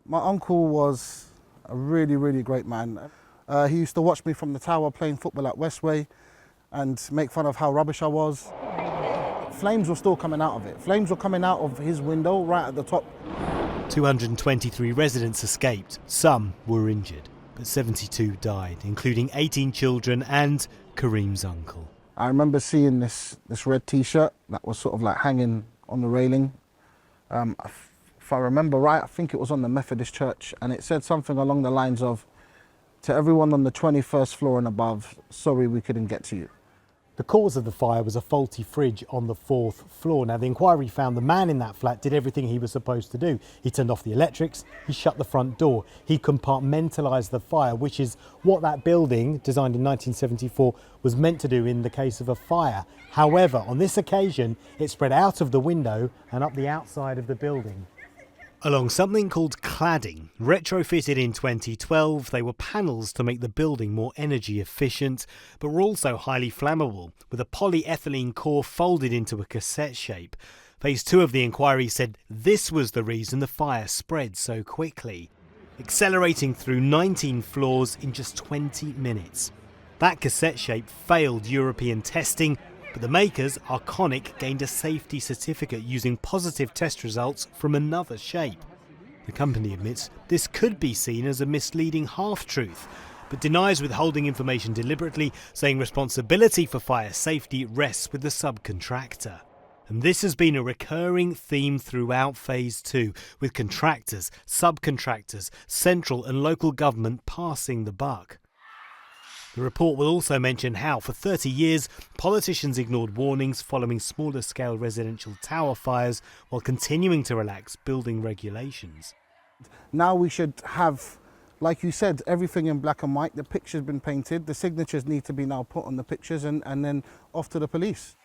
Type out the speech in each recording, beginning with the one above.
My uncle was a really, really great man. He used to watch me from the tower playing football at Westway and make fun of how rubbish I was. Flames were still coming out of it. Flames were coming out of his window right at the top. 223 residents escaped. Some were injured, but 72 died, including 18 children and Karim's uncle. I remember seeing this red T-shirt that was sort of like hanging on the railing. If I remember right, I think it was on the Methodist church, and it said something along the lines of, "To everyone on the 21st floor and above, sorry we couldn't get to you." The cause of the fire was a faulty fridge on the 4th floor. Now, the inquiry found the man in that flat did everything he was supposed to do. He turned off the electrics, he shut the front door, he compartmentalised the fire, which is what that building, designed in 1974, was meant to do in the case of a fire. However, on this occasion, it spread out of the window and up the outside of the building. Along something called cladding. Retrofitted in 2012, they were panels to make the building more energy efficient, but were also highly flammable, with a polyethylene core folded into a cassette shape. Phase 2 of the inquiry said this was the reason the fire spread so quickly, accelerating through 19 floors in just 20 minutes. That cassette shape failed European testing, but the makers, Arconic, gained a safety certificate using positive test results from another shape. The company admits this could be seen as a misleading half-truth, but denies withholding information deliberately, saying responsibility for fire safety rests with the subcontractor. And this has been a recurring theme throughout Phase 2, with contractors, subcontractors, central and local government passing the buck. The report will also mention how, for 30 years, politicians ignored warnings following smaller-scale residential tower fires while continuing to relax building regulations. Now we should have, like you said, everything in black and white. The picture's been painted, the signatures need to be now put on the pictures and then off to the police.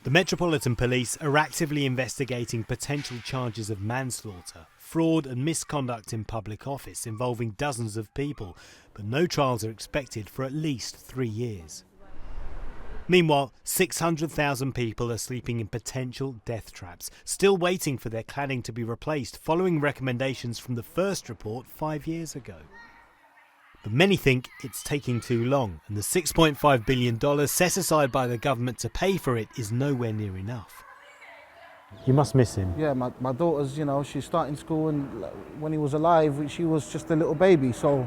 The Metropolitan Police are actively investigating potential charges of manslaughter, fraud and misconduct in public office involving dozens of people, but no trials are expected for at least 3 years. Meanwhile, 600,000 people are sleeping in potential death traps, still waiting for their cladding to be replaced following recommendations from the first report 5 years ago. But many think it's taking too long, and the $6.5 billion set aside by the government to pay for it is nowhere near enough. You must miss him. Yeah, my daughter's, she's starting school, and when he was alive, she was just a little baby, so,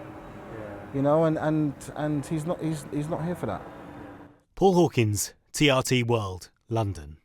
and he's not here for that. Paul Hawkins, TRT World, London.